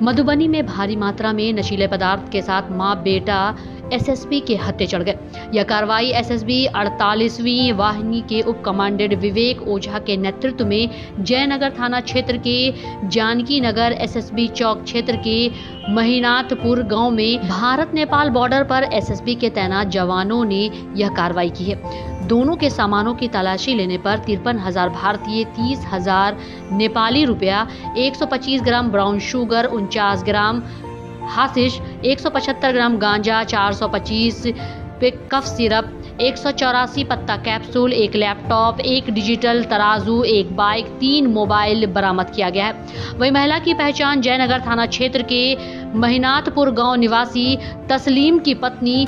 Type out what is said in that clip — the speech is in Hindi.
मधुबनी में भारी मात्रा में नशीले पदार्थ के साथ मां बेटा एसएसपी के हत्थे चढ़ गए। यह कार्रवाई एसएसबी 48वीं वाहिनी के उप कमांडेंट विवेक ओझा के नेतृत्व में जयनगर थाना क्षेत्र के जानकी नगर एसएसबी चौक क्षेत्र के महीनाथपुर गांव में भारत नेपाल बॉर्डर पर एसएसबी के तैनात जवानों ने यह कार्रवाई की है। दोनों के सामानों की तलाशी लेने पर 53,000 भारतीय, 30,000 नेपाली रुपया, 125 ग्राम ब्राउन शुगर, 49 ग्राम हाशिश, 175 ग्राम गांजा, 425 कफ सिरप, 184 पत्ता कैप्सूल, एक लैपटॉप, एक डिजिटल तराजू, एक बाइक, 3 मोबाइल बरामद किया गया है। वही महिला की पहचान जयनगर थाना क्षेत्र के महीनाथपुर गांव निवासी तस्लीम की पत्नी